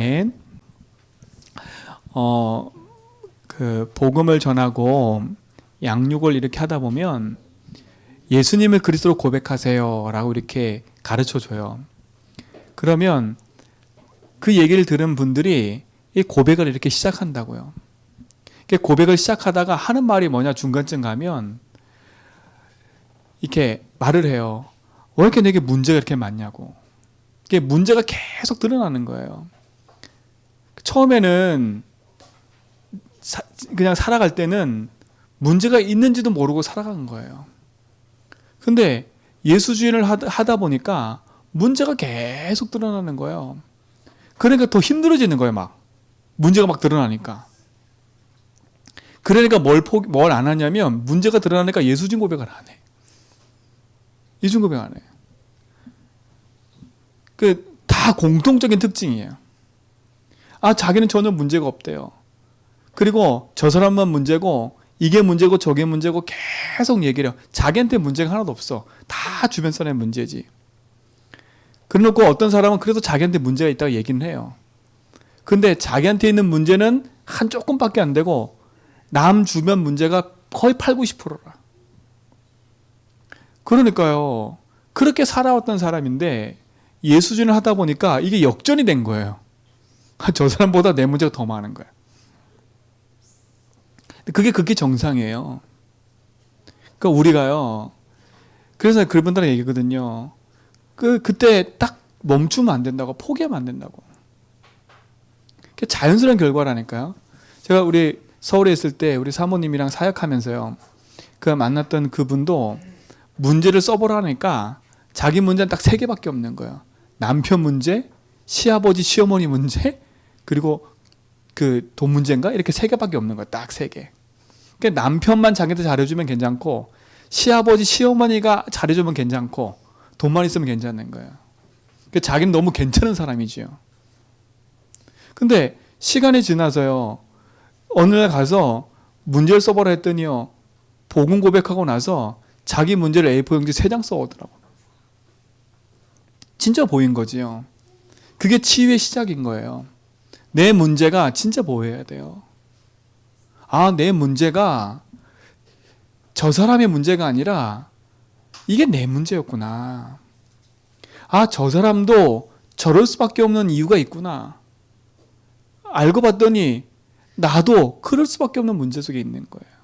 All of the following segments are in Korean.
아멘. 그 복음을 전하고 양육을 이렇게 하다 보면 예수님을 그리스도로 고백하세요 라고 이렇게 가르쳐 줘요. 그러면 그 얘기를 들은 분들이 이 고백을 이렇게 시작한다고요. 고백을 시작하다가 하는 말이 뭐냐, 중간쯤 가면 이렇게 말을 해요. 왜 이렇게 내게 문제가 이렇게 많냐고. 이게 문제가 계속 드러나는 거예요. 처음에는 그냥 살아갈 때는 문제가 있는지도 모르고 살아간 거예요. 근데 예수주의를 하다 보니까 문제가 계속 드러나는 거예요. 그러니까 더 힘들어지는 거예요. 막 문제가 막 드러나니까. 그러니까 뭘 안 하냐면, 문제가 드러나니까 예수주의 고백을 안 해. 예수주의 고백 안 해. 다 공통적인 특징이에요. 자기는 전혀 문제가 없대요. 그리고 저 사람만 문제고, 이게 문제고 저게 문제고 계속 얘기를 해요. 자기한테 문제가 하나도 없어. 다 주변 사람의 문제지. 그래놓고 어떤 사람은 그래도 자기한테 문제가 있다고 얘기는 해요. 근데 자기한테 있는 문제는 한 조금밖에 안 되고 남 주변 문제가 거의 8, 90%라. 그러니까요. 그렇게 살아왔던 사람인데 예수주의를 하다 보니까 이게 역전이 된 거예요. 저 사람보다 내 문제가 더 많은 거야. 그게 정상이에요. 그러니까 우리가요. 그래서 그분들은 얘기거든요. 그때 딱 멈추면 안 된다고, 포기하면 안 된다고. 자연스러운 결과라니까요. 제가 우리 서울에 있을 때 우리 사모님이랑 사역하면서요. 그 만났던 그분도 문제를 써보라니까 자기 문제는 딱 3개밖에 없는 거예요. 남편 문제, 시아버지, 시어머니 문제, 그리고 그 돈 문제인가? 이렇게 3개밖에 없는 거예요. 딱 3개. 그러니까 남편만 자기한테 잘해주면 괜찮고, 시아버지, 시어머니가 잘해주면 괜찮고, 돈만 있으면 괜찮은 거예요. 그러니까 자기는 너무 괜찮은 사람이지요. 근데 시간이 지나서요. 어느 날 가서 문제를 써보라 했더니요. 복음 고백하고 나서 자기 문제를 A4 용지 3장 써오더라고. 진짜 보인 거지요. 그게 치유의 시작인 거예요. 내 문제가 진짜 보여야 돼요. 내 문제가 저 사람의 문제가 아니라 이게 내 문제였구나. 저 사람도 저럴 수밖에 없는 이유가 있구나. 알고 봤더니 나도 그럴 수밖에 없는 문제 속에 있는 거예요.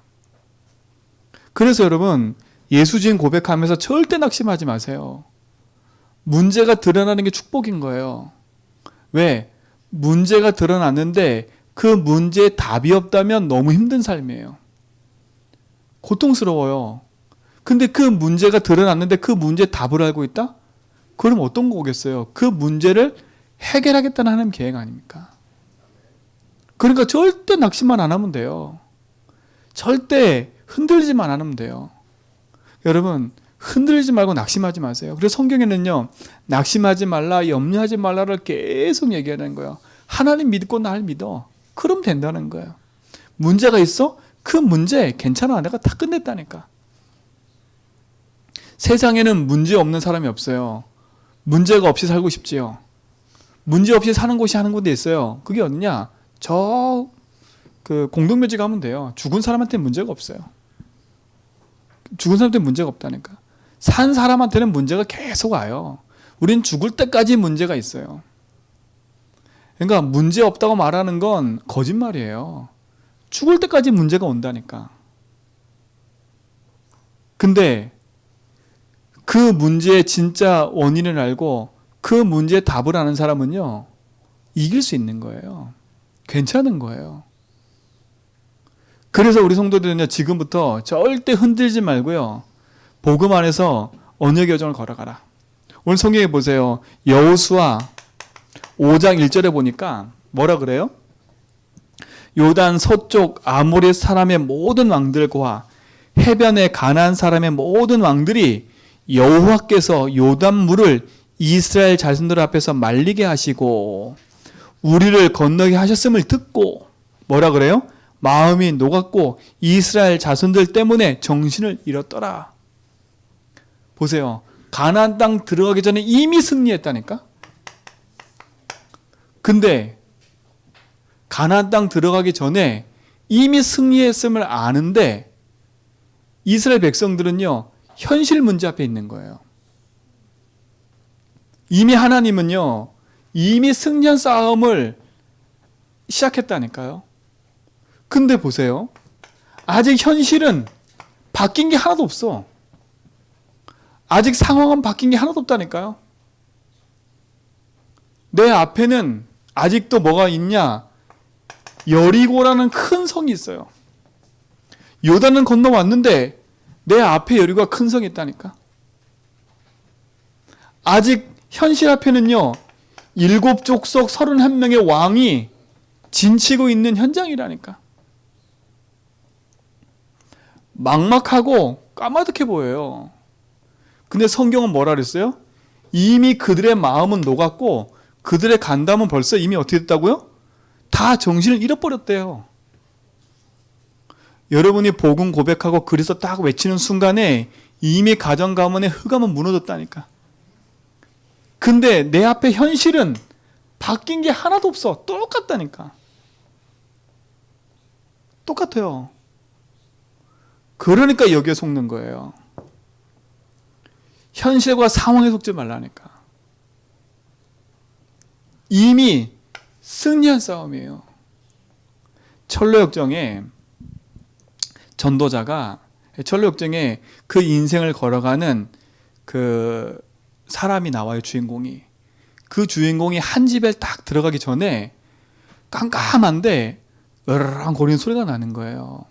그래서 여러분, 예수주의 고백하면서 절대 낙심하지 마세요. 문제가 드러나는 게 축복인 거예요. 왜? 문제가 드러났는데 그 문제에 답이 없다면 너무 힘든 삶이에요. 고통스러워요. 근데 그 문제가 드러났는데 그 문제에 답을 알고 있다? 그럼 어떤 거겠어요? 그 문제를 해결하겠다는 하나님 계획 아닙니까? 그러니까 절대 낙심만 안 하면 돼요. 절대 흔들리지만 안 하면 돼요. 여러분, 흔들리지 말고 낙심하지 마세요. 그래서 성경에는요, 낙심하지 말라, 염려하지 말라를 계속 얘기하는 거예요. 하나님 믿고 날 믿어. 그럼 된다는 거예요. 문제가 있어? 그 문제 괜찮아. 내가 다 끝냈다니까. 세상에는 문제 없는 사람이 없어요. 문제가 없이 살고 싶지요. 문제 없이 사는 곳이 하는 곳에 있어요. 그게 어디냐? 그 공동묘지 가면 돼요. 죽은 사람한테는 문제가 없어요. 죽은 사람한테는 문제가 없다니까. 산 사람한테는 문제가 계속 와요. 우린 죽을 때까지 문제가 있어요. 그러니까 문제 없다고 말하는 건 거짓말이에요. 죽을 때까지 문제가 온다니까. 근데 그 문제의 진짜 원인을 알고 그 문제의 답을 아는 사람은요, 이길 수 있는 거예요. 괜찮은 거예요. 그래서 우리 성도들은요, 지금부터 절대 흔들지 말고요, 복음 안에서 언약의 여정을 걸어가라. 오늘 성경에 보세요. 여호수아 5장 1절에 보니까 뭐라 그래요? 요단 서쪽 아모리 사람의 모든 왕들과 해변의 가나안 사람의 모든 왕들이 여호와께서 요단 물을 이스라엘 자손들 앞에서 말리게 하시고 우리를 건너게 하셨음을 듣고 뭐라 그래요? 마음이 녹았고 이스라엘 자손들 때문에 정신을 잃었더라. 보세요. 가나안 땅 들어가기 전에 이미 승리했다니까. 근데 가나안 땅 들어가기 전에 이미 승리했음을 아는데 이스라엘 백성들은요, 현실 문제 앞에 있는 거예요. 이미 하나님은요, 이미 승리한 싸움을 시작했다니까요. 근데 보세요. 아직 현실은 바뀐 게 하나도 없어. 아직 상황은 바뀐 게 하나도 없다니까요. 내 앞에는 아직도 뭐가 있냐? 여리고라는 큰 성이 있어요. 요단은 건너왔는데 내 앞에 여리고가 큰 성이 있다니까. 아직 현실 앞에는요, 7족속 31명의 왕이 진치고 있는 현장이라니까. 막막하고 까마득해 보여요. 근데 성경은 뭐라 그랬어요? 이미 그들의 마음은 녹았고 그들의 간담은 벌써 이미 어떻게 됐다고요? 다 정신을 잃어버렸대요. 여러분이 복음 고백하고 그리스도 딱 외치는 순간에 이미 가정 가문의 흑암은 무너졌다니까. 근데 내 앞에 현실은 바뀐 게 하나도 없어. 똑같다니까. 똑같아요. 그러니까 여기에 속는 거예요. 현실과 상황에 속지 말라니까. 이미 승리한 싸움이에요. 철로역정에 전도자가 철로역정에 그 인생을 걸어가는 그 사람이 나와요. 주인공이. 그 주인공이 한 집에 딱 들어가기 전에 깜깜한데 으르렁 거리는 소리가 나는 거예요.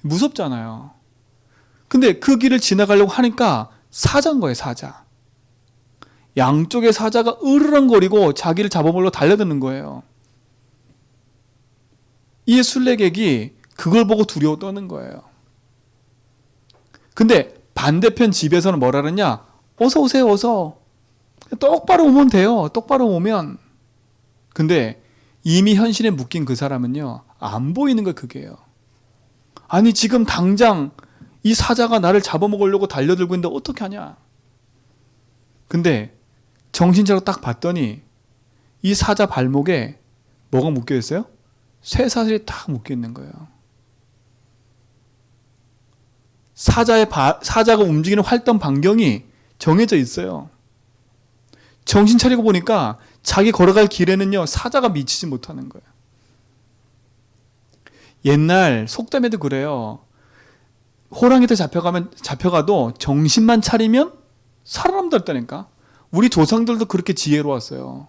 무섭잖아요. 근데 그 길을 지나가려고 하니까 사자인 거예요. 사자. 양쪽에 사자가 으르렁거리고 자기를 잡아먹으려고 달려드는 거예요. 이 순례객이 그걸 보고 두려워 떠는 거예요. 근데 반대편 집에서는 뭐라 그러냐? 어서 오세요, 어서. 똑바로 오면 돼요. 똑바로 오면. 근데 이미 현실에 묶인 그 사람은요, 안 보이는 거 그게요. 아니 지금 당장 이 사자가 나를 잡아먹으려고 달려들고 있는데 어떻게 하냐? 근데 정신 차리고 딱 봤더니 이 사자 발목에 뭐가 묶여 있어요? 쇠사슬이 딱 묶여 있는 거예요. 사자가 움직이는 활동 반경이 정해져 있어요. 정신 차리고 보니까 자기 걸어갈 길에는요, 사자가 미치지 못하는 거예요. 옛날 속담에도 그래요. 호랑이한테 잡혀가도 정신만 차리면 살아남다 했다니까. 우리 조상들도 그렇게 지혜로웠어요.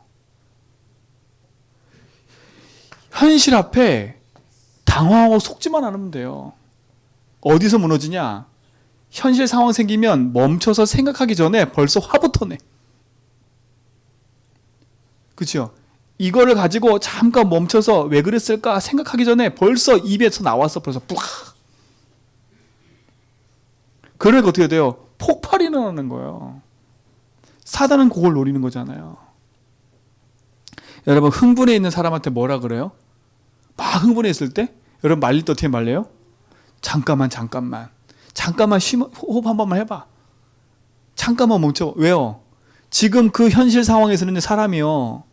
현실 앞에 당황하고 속지만 않으면 돼요. 어디서 무너지냐? 현실 상황 생기면 멈춰서 생각하기 전에 벌써 화부터 내. 그렇죠? 이거를 가지고 잠깐 멈춰서 왜 그랬을까 생각하기 전에 벌써 입에서 나와서 벌써 뿌악. 그러니까 어떻게 돼요? 폭발이 일어나는 거예요. 사단은 그걸 노리는 거잖아요. 여러분 흥분해 있는 사람한테 뭐라 그래요? 막 흥분해 있을 때 여러분 말릴 때 어떻게 말려요? 잠깐만 호흡 한 번만 해봐. 잠깐만 멈춰. 왜요? 지금 그 현실 상황에서는 사람이요,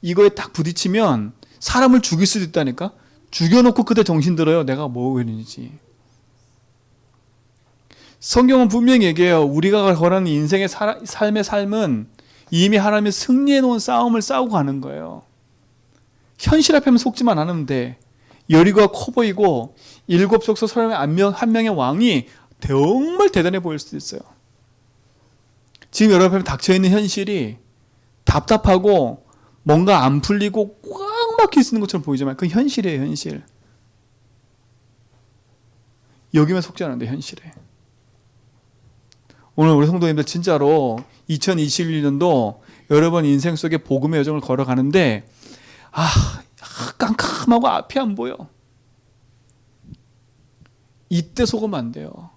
이거에 딱 부딪히면 사람을 죽일 수도 있다니까. 죽여놓고 그때 정신 들어요. 내가 뭐 했는지. 성경은 분명히 얘기해요. 우리가 걸어가는 인생의 삶의 삶은 이미 하나님이 승리해 놓은 싸움을 싸우고 가는 거예요. 현실 앞에만 속지만 않으면 돼. 여리고가 커 보이고 7족속 사람의 한 명의 왕이 정말 대단해 보일 수도 있어요. 지금 여러분 앞에 닥쳐있는 현실이 답답하고 뭔가 안 풀리고 꽉 막혀 있는 것처럼 보이지만 그 현실이에요. 현실. 여기만 속지 않은데 현실에. 오늘 우리 성도님들 진짜로 2021년도 여러분 인생 속에 복음의 여정을 걸어가는데 깜깜하고 앞이 안 보여. 이때 속으면 안 돼요.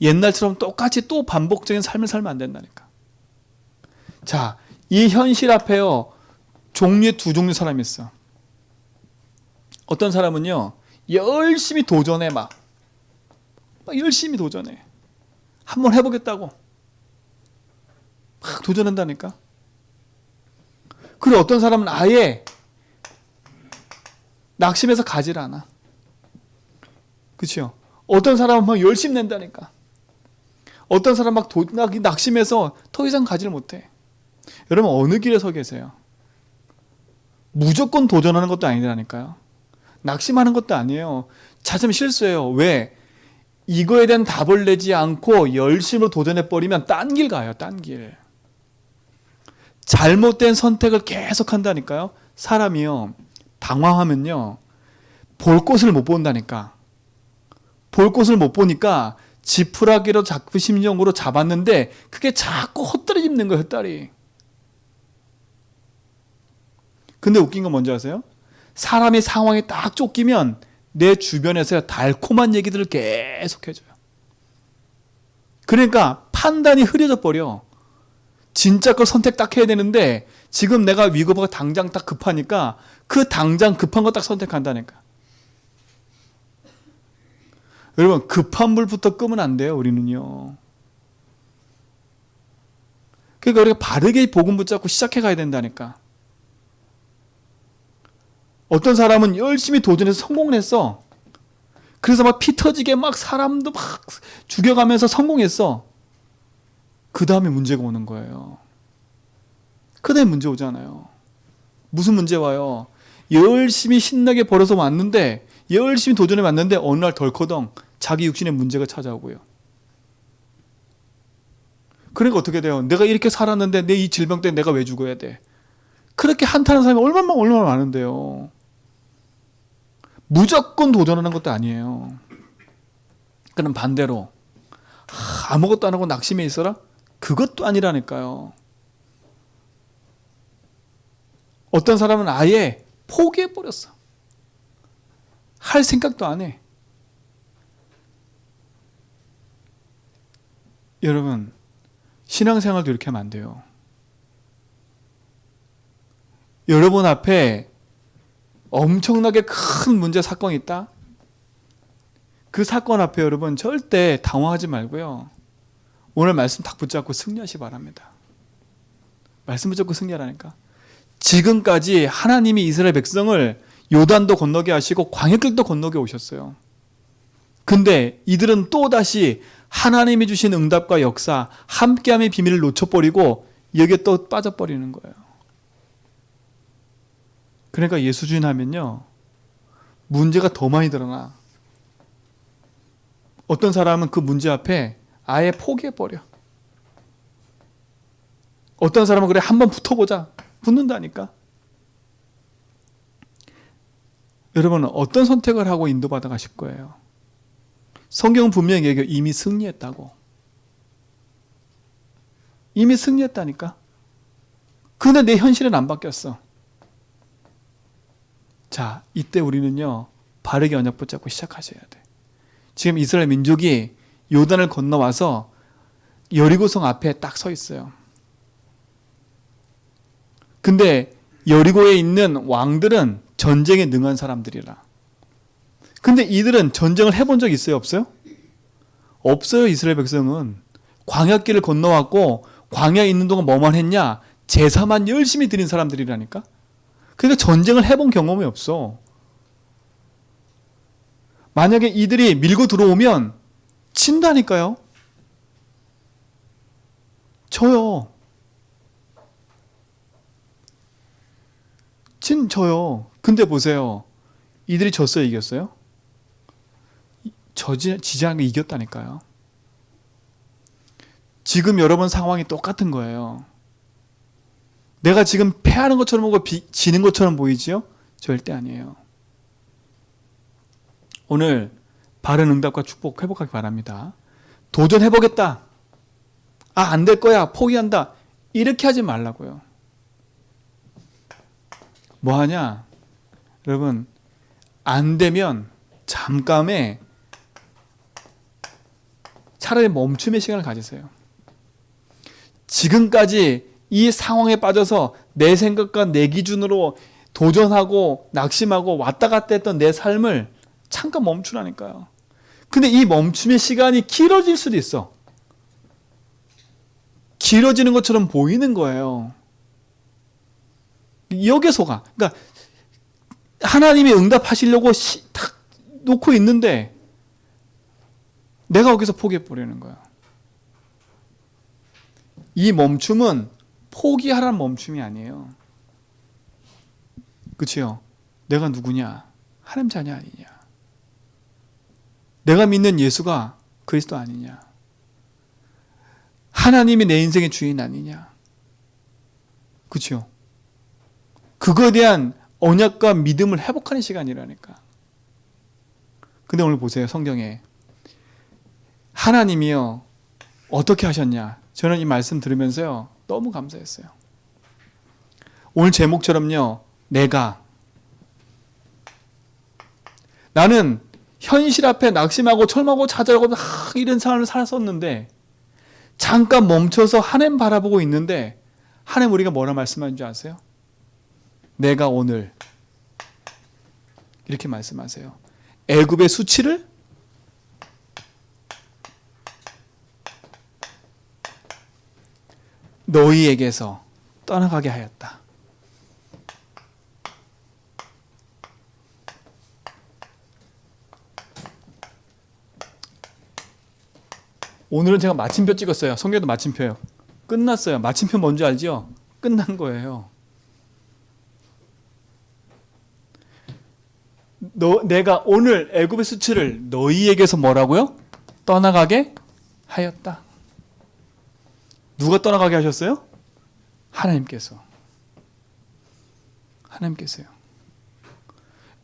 옛날처럼 똑같이 또 반복적인 삶을 살면 안 된다니까. 자, 이 현실 앞에요, 종류의 두 종류 사람이 있어. 어떤 사람은요, 열심히 도전해. 막 열심히 도전해. 한번 해보겠다고 막 도전한다니까. 그리고 어떤 사람은 아예 낙심해서 가질 않아. 그렇죠? 어떤 사람은 막 열심히 낸다니까. 어떤 사람 막 낙심해서 더 이상 가지를 못해. 여러분 어느 길에 서 계세요? 무조건 도전하는 것도 아니라니까요. 낙심하는 것도 아니에요. 찾으면 실수해요. 왜? 이거에 대한 답을 내지 않고 열심으로 도전해버리면 딴 길 가요. 딴 길. 잘못된 선택을 계속 한다니까요. 사람이요. 방황하면요. 볼 곳을 못 본다니까. 볼 곳을 못 보니까 지푸라기로 자꾸 심정으로 잡았는데 그게 자꾸 헛다리 짚는 거예요. 헛다리. 근데 웃긴 건 뭔지 아세요? 사람이 상황에 딱 쫓기면 내 주변에서 달콤한 얘기들을 계속 해줘요. 그러니까 판단이 흐려져 버려. 진짜 걸 선택 딱 해야 되는데 지금 내가 위급하고 당장 딱 급하니까 그 당장 급한 거 딱 선택한다니까. 여러분 급한 물부터 끄면 안 돼요. 우리는요. 그러니까 우리가 바르게 복음 붙잡고 시작해 가야 된다니까. 어떤 사람은 열심히 도전해서 성공을 했어. 그래서 막 피 터지게 막 사람도 막 죽여가면서 성공했어. 그 다음에 문제가 오는 거예요. 그 다음에 문제 오잖아요. 무슨 문제 와요? 열심히 신나게 벌어서 왔는데 열심히 도전해 왔는데 어느 날 덜커덩 자기 육신에 문제가 찾아오고요. 그러니까 어떻게 돼요? 내가 이렇게 살았는데 내 이 질병 때문에 내가 왜 죽어야 돼? 그렇게 한탄하는 사람이 얼마나 많은데요. 무조건 도전하는 것도 아니에요. 그럼 반대로 아무것도 안 하고 낙심해 있어라? 그것도 아니라니까요. 어떤 사람은 아예 포기해버렸어. 할 생각도 안 해. 여러분 신앙생활도 이렇게 하면 안 돼요. 여러분 앞에 엄청나게 큰 문제 사건이 있다. 그 사건 앞에 여러분 절대 당황하지 말고요. 오늘 말씀 딱 붙잡고 승리하시 바랍니다. 말씀 붙잡고 승리하라니까. 지금까지 하나님이 이스라엘 백성을 요단도 건너게 하시고 광야길도 건너게 오셨어요. 근데 이들은 또다시 하나님이 주신 응답과 역사, 함께함의 비밀을 놓쳐버리고 여기에 또 빠져버리는 거예요. 그러니까 예수주의 하면요. 문제가 더 많이 드러나. 어떤 사람은 그 문제 앞에 아예 포기해버려. 어떤 사람은 그래 한번 붙어보자. 붙는다니까. 여러분은 어떤 선택을 하고 인도받아 가실 거예요? 성경은 분명히 얘기해요. 이미 승리했다고. 이미 승리했다니까. 근데 내 현실은 안 바뀌었어. 자, 이때 우리는요. 바르게 언약 붙잡고 시작하셔야 돼. 지금 이스라엘 민족이 요단을 건너와서 여리고성 앞에 딱 서 있어요. 근데 여리고에 있는 왕들은 전쟁에 능한 사람들이라. 근데 이들은 전쟁을 해본 적 있어요? 없어요? 없어요. 이스라엘 백성은. 광야길을 건너왔고 광야에 있는 동안 뭐만 했냐? 제사만 열심히 드린 사람들이라니까. 그러니까 전쟁을 해본 경험이 없어. 만약에 이들이 밀고 들어오면 친다니까요. 져요. 져요. 근데 보세요. 이들이 졌어요? 이겼어요? 지지 않고 이겼다니까요. 지금 여러분 상황이 똑같은 거예요. 내가 지금 패하는 것처럼 보고 지는 것처럼 보이지요? 절대 아니에요. 오늘 바른 응답과 축복 회복하기 바랍니다. 도전해보겠다. 안 될 거야. 포기한다. 이렇게 하지 말라고요. 뭐 하냐? 여러분, 안 되면 잠깐의 차라리 멈춤의 시간을 가지세요. 지금까지 이 상황에 빠져서 내 생각과 내 기준으로 도전하고 낙심하고 왔다 갔다 했던 내 삶을 잠깐 멈추라니까요. 근데 이 멈춤의 시간이 길어질 수도 있어. 길어지는 것처럼 보이는 거예요. 여기에 속아. 그러니까 하나님이 응답하시려고 탁 놓고 있는데 내가 거기서 포기해버리는 거야. 이 멈춤은 포기하라는 멈춤이 아니에요. 그치요? 내가 누구냐? 하나님 자녀 아니냐? 내가 믿는 예수가 그리스도 아니냐? 하나님이 내 인생의 주인 아니냐? 그치요? 그거에 대한 언약과 믿음을 회복하는 시간이라니까. 근데 오늘 보세요. 성경에 하나님이요 어떻게 하셨냐? 저는 이 말씀 들으면서요 너무 감사했어요. 오늘 제목처럼요 나는 현실 앞에 낙심하고 철망하고 좌절하고 이런 삶을 살았었는데 잠깐 멈춰서 하나님 바라보고 있는데 하나님 우리가 뭐라 말씀하는 줄 아세요? 내가 오늘 이렇게 말씀하세요. 애굽의 수치를 너희에게서 떠나가게 하였다. 오늘은 제가 마침표 찍었어요. 성경도 마침표예요. 끝났어요. 마침표 뭔지 알죠? 끝난 거예요. 내가 오늘 애굽의 수치를 너희에게서 뭐라고요? 떠나가게 하였다. 누가 떠나가게 하셨어요? 하나님께서. 하나님께서요.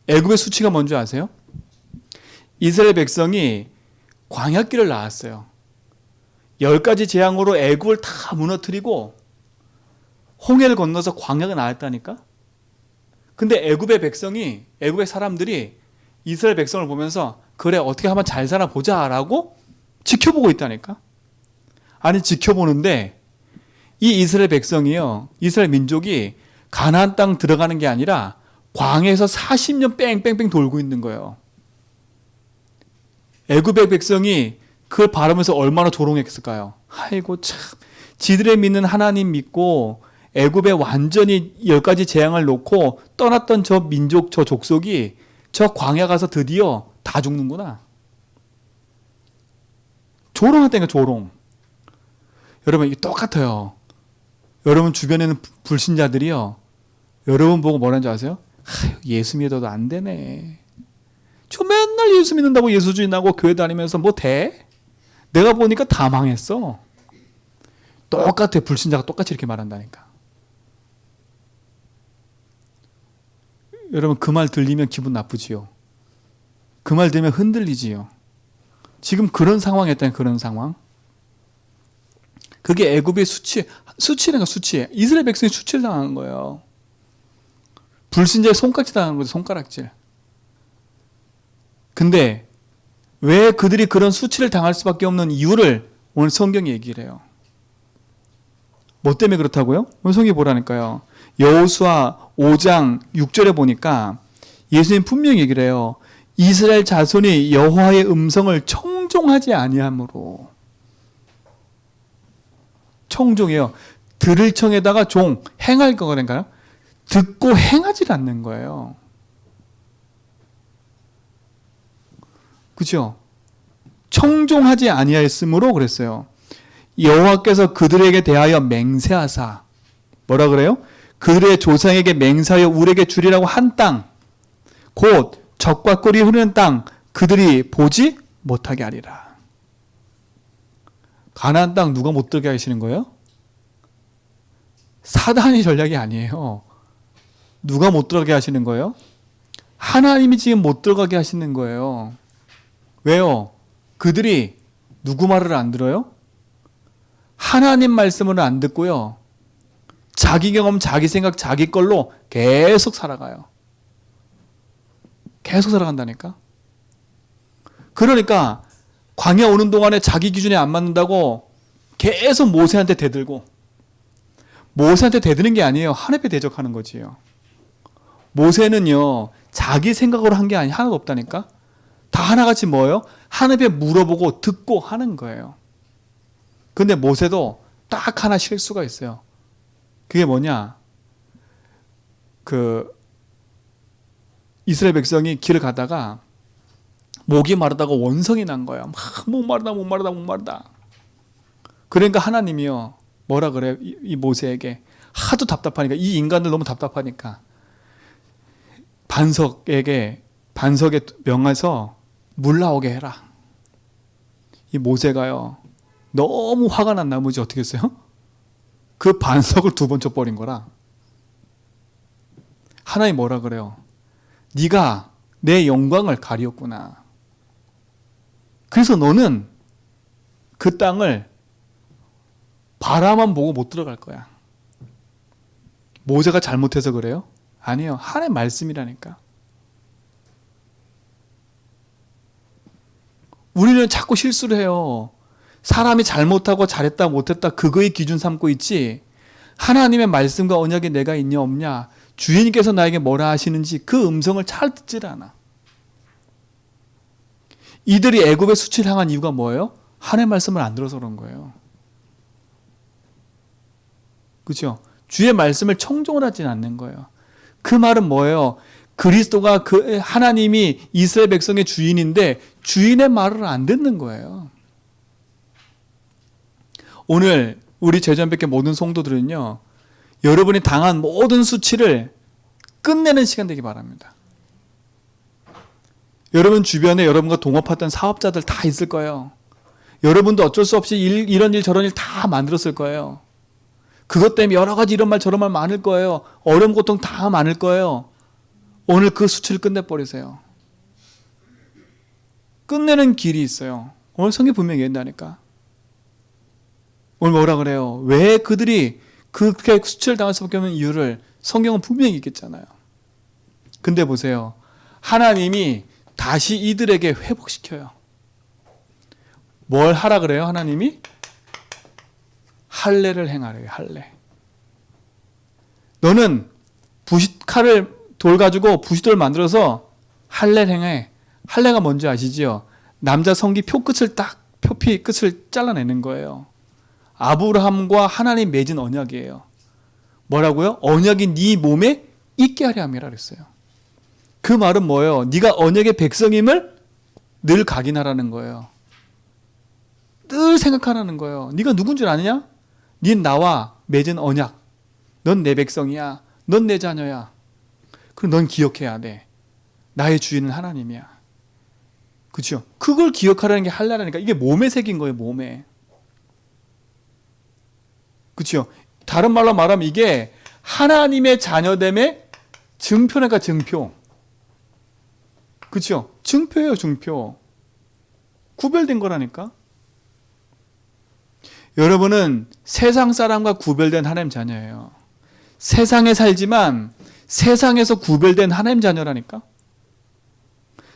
애굽의 수치가 뭔지 아세요? 이스라엘 백성이 광야길을 나왔어요. 10가지 재앙으로 애굽을 다 무너뜨리고 홍해를 건너서 광야가 나왔다니까? 근데 애굽의 백성이, 애굽의 사람들이 이스라엘 백성을 보면서 그래 어떻게 한번 잘 살아보자 라고 지켜보고 있다니까? 아니 지켜보는데 이 이스라엘 백성이요, 이스라엘 민족이 가나안 땅 들어가는 게 아니라 광야에서 40년 뺑뺑뺑 돌고 있는 거예요. 애굽의 백성이 그걸 바라면서 얼마나 조롱했을까요? 아이고 참, 지들의 믿는 하나님 믿고 애굽에 완전히 10가지 재앙을 놓고 떠났던 저 민족, 저 족속이 저 광야 가서 드디어 다 죽는구나. 조롱했다니까 조롱. 여러분 이게 똑같아요. 여러분 주변에는 불신자들이요, 여러분 보고 뭐라는 줄 아세요? 예수 믿어도 안 되네. 저 맨날 예수 믿는다고 예수주의나고 교회 다니면서 뭐 돼? 내가 보니까 다 망했어. 똑같아. 불신자가 똑같이 이렇게 말한다니까. 여러분 그 말 들리면 기분 나쁘지요. 그 말 들으면 흔들리지요. 지금 그런 상황이었다는 그런 상황. 그게 애굽의 수치라는 수치예요. 이스라엘 백성이 수치를 당한 거예요. 불신자의 손깍지 당한 거죠. 손가락질. 근데 왜 그들이 그런 수치를 당할 수밖에 없는 이유를 오늘 성경이 얘기를 해요. 뭐 때문에 그렇다고요? 오늘 성경이 보라니까요. 여호수아 5장 6절에 보니까 예수님 분명히 얘기를 해요. 이스라엘 자손이 여호와의 음성을 청종하지 아니함으로. 청종이에요. 들을 청에다가 종, 행할 거라니까요. 듣고 행하지 않는 거예요. 그죠? 청종하지 아니하였으므로 그랬어요. 여호와께서 그들에게 대하여 맹세하사, 뭐라 그래요? 그들의 조상에게 맹세하여 우리에게 주리라고 한 땅, 곧 젖과 꿀이 흐르는 땅, 그들이 보지 못하게 하리라. 가나안 땅 누가 못 들게 하시는 거예요? 사단의 전략이 아니에요. 누가 못 들어가게 하시는 거예요? 하나님이 지금 못 들어가게 하시는 거예요. 왜요? 그들이 누구 말을 안 들어요? 하나님 말씀을 안 듣고요, 자기 경험, 자기 생각, 자기 걸로 계속 살아가요. 계속 살아간다니까. 그러니까 광야 오는 동안에 자기 기준에 안 맞는다고 계속 모세한테 대들고, 모세한테 대드는 게 아니에요. 하나님께 대적하는 거지요. 모세는요, 자기 생각으로 한 게 하나도 없다니까. 다 하나같이 뭐예요? 하나님께 물어보고 듣고 하는 거예요. 근데 모세도 딱 하나 실수가 있어요. 그게 뭐냐? 이스라엘 백성이 길을 가다가 목이 마르다가 원성이 난 거야. 막 목마르다. 그러니까 하나님이요 뭐라 그래요? 이 모세에게 하도 답답하니까, 이 인간들 너무 답답하니까 반석에 명해서 물 나오게 해라. 이 모세가요 너무 화가 난 나머지 어떻게 했어요? 그 반석을 2번 쳐버린 거라. 하나님 뭐라 그래요? 네가 내 영광을 가리었구나. 그래서 너는 그 땅을 바라만 보고 못 들어갈 거야. 모세가 잘못해서 그래요? 아니에요. 하나님의 말씀이라니까. 우리는 자꾸 실수를 해요. 사람이 잘못하고 잘했다 못했다 그거의 기준 삼고 있지, 하나님의 말씀과 언약이 내가 있냐 없냐, 주인께서 나에게 뭐라 하시는지 그 음성을 잘 듣질 않아. 이들이 애굽의 수치를 향한 이유가 뭐예요? 하나님의 말씀을 안 들어서 그런 거예요. 그렇죠? 주의 말씀을 청종을 하지 않는 거예요. 그 말은 뭐예요? 그리스도가 그 하나님이 이스라엘 백성의 주인인데 주인의 말을 안 듣는 거예요. 오늘 우리 제전백회 모든 성도들은요, 여러분이 당한 모든 수치를 끝내는 시간 되기 바랍니다. 여러분 주변에 여러분과 동업했던 사업자들 다 있을 거예요. 여러분도 어쩔 수 없이 이런 일 저런 일 다 만들었을 거예요. 그것 때문에 여러 가지 이런 말 저런 말 많을 거예요. 어려움 고통 다 많을 거예요. 오늘 그 수치를 끝내버리세요. 끝내는 길이 있어요. 오늘 성경 분명히 얘기한다니까. 오늘 뭐라 그래요? 왜 그들이 그렇게 수치를 당할 수밖에 없는 이유를 성경은 분명히 있겠잖아요. 근데 보세요. 하나님이 다시 이들에게 회복시켜요. 뭘 하라 그래요? 하나님이? 할례를 행하래요. 할례. 너는 돌 가지고 부싯돌 만들어서 할례를 행해. 할례가 뭔지 아시지요? 남자 성기 표피 끝을 잘라내는 거예요. 아브라함과 하나님 맺은 언약이에요. 뭐라고요? 언약이 네 몸에 있게 하려 함이라 그랬어요. 그 말은 뭐예요? 네가 언약의 백성임을 늘 각인하라는 거예요. 늘 생각하라는 거예요. 네가 누군 줄 아느냐? 네 나와 맺은 언약. 넌 내 백성이야. 넌 내 자녀야. 그럼 넌 기억해야 돼. 나의 주인은 하나님이야. 그렇죠? 그걸 기억하라는 게 할례라니까. 이게 몸에 새긴 거예요. 몸에. 그렇죠? 다른 말로 말하면 이게 하나님의 자녀됨의 증표니까 증표. 그렇죠? 증표예요. 증표. 구별된 거라니까. 여러분은 세상 사람과 구별된 하나님 자녀예요. 세상에 살지만 세상에서 구별된 하나님 자녀라니까.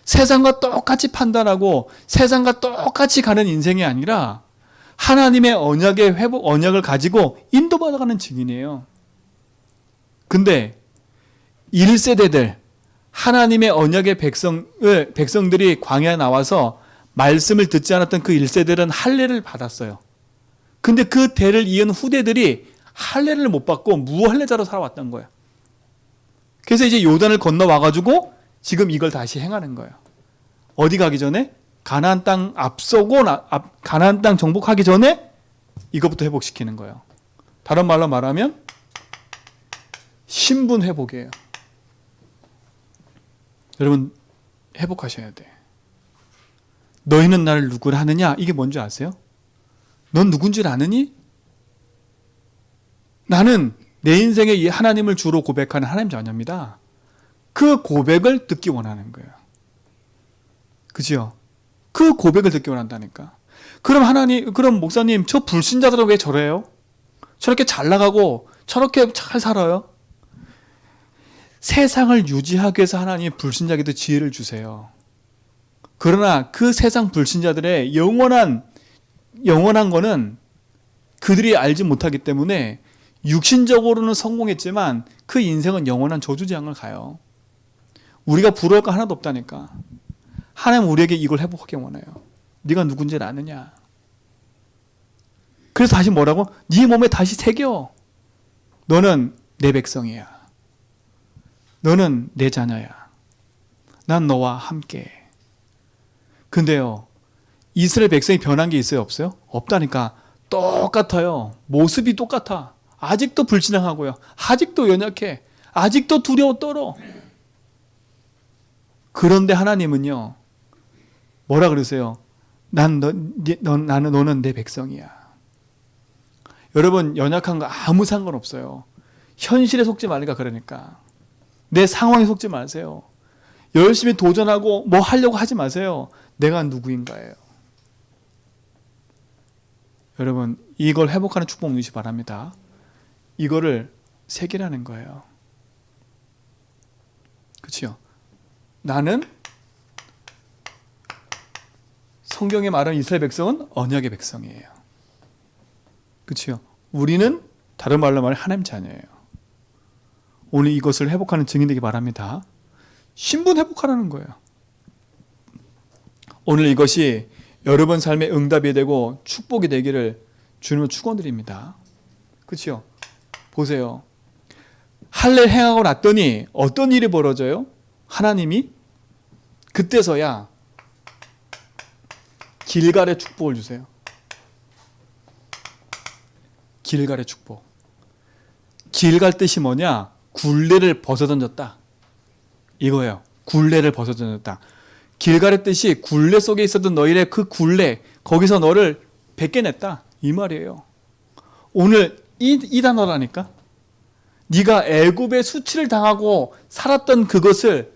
세상과 똑같이 판단하고 세상과 똑같이 가는 인생이 아니라 하나님의 언약을 가지고 인도받아가는 증인이에요. 근데 1세대들 하나님의 언약의 백성들이 광야에 나와서 말씀을 듣지 않았던 그 1세대들은 할례를 받았어요. 근데 그 대를 이은 후대들이 할례를 못 받고 무할례자로 살아왔던 거예요. 그래서 이제 요단을 건너와가지고 지금 이걸 다시 행하는 거예요. 어디 가기 전에? 가나안 땅 가나안 땅 정복하기 전에 이것부터 회복시키는 거예요. 다른 말로 말하면 신분 회복이에요. 여러분 회복하셔야 돼. 너희는 나를 누구라 하느냐? 이게 뭔지 아세요? 넌 누군지 아느니? 나는 내 인생에 이 하나님을 주로 고백하는 하나님 자녀입니다. 그 고백을 듣기 원하는 거예요. 그죠? 그 고백을 듣기 원한다니까. 그럼 목사님, 저 불신자들은 왜 저래요? 저렇게 잘 나가고 저렇게 잘 살아요? 세상을 유지하기 위해서 하나님이 불신자에게도 지혜를 주세요. 그러나 그 세상 불신자들의 영원한 거는 그들이 알지 못하기 때문에 육신적으로는 성공했지만 그 인생은 영원한 저주지향을 가요. 우리가 부러울 거 하나도 없다니까. 하나님 우리에게 이걸 회복하기 원해요. 네가 누군지 아느냐. 그래서 다시 뭐라고? 네 몸에 다시 새겨. 너는 내 백성이야. 너는 내 자녀야. 난 너와 함께. 근데요, 이스라엘 백성이 변한 게 있어요, 없어요? 없다니까. 똑같아요. 모습이 똑같아. 아직도 불신앙하고요. 아직도 연약해. 아직도 두려워 떨어. 그런데 하나님은요, 뭐라 그러세요? 너는 내 백성이야. 여러분, 연약한 거 아무 상관없어요. 현실에 속지 말니까. 그러니까 내 상황에 속지 마세요. 열심히 도전하고 뭐 하려고 하지 마세요. 내가 누구인가예요. 여러분, 이걸 회복하는 축복 누리시 바랍니다. 이거를 새기라는 거예요. 그렇죠? 나는, 성경에 말하는 이스라엘 백성은 언약의 백성이에요. 그렇죠? 우리는 다른 말로 말하면 하나님 자녀예요. 오늘 이것을 회복하는 증인 되기 바랍니다. 신분 회복하라는 거예요. 오늘 이것이 여러분 삶의 응답이 되고 축복이 되기를 주님으로 축원드립니다. 그렇죠? 보세요. 할례 행하고 났더니 어떤 일이 벌어져요? 하나님이 그때서야 길갈의 축복을 주세요. 길갈의 축복. 길갈 뜻이 뭐냐? 굴레를 벗어던졌다. 이거예요. 굴레를 벗어던졌다. 길갈의 뜻이 굴레 속에 있었던 너희의 그 굴레, 거기서 너를 벗겨냈다. 이 말이에요. 오늘 이 단어라니까. 네가 애굽의 수치를 당하고 살았던 그것을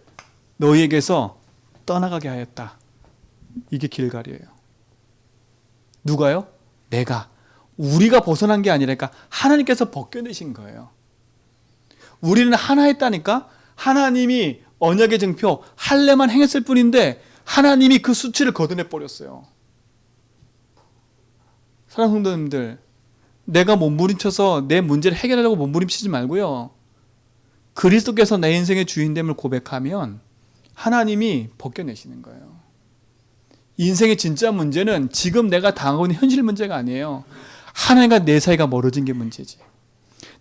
너희에게서 떠나가게 하였다. 이게 길갈이에요. 누가요? 내가. 우리가 벗어난 게 아니라니까 하나님께서 벗겨내신 거예요. 우리는 하나 했다니까. 하나님이 언약의 증표 할례만 행했을 뿐인데 하나님이 그 수치를 걷어내 버렸어요. 사랑하는 성도님들, 내가 몸부림쳐서 내 문제를 해결하려고 몸부림치지 말고요, 그리스도께서 내 인생의 주인됨을 고백하면 하나님이 벗겨내시는 거예요. 인생의 진짜 문제는 지금 내가 당하고 있는 현실 문제가 아니에요. 하나님과 내 사이가 멀어진 게 문제지.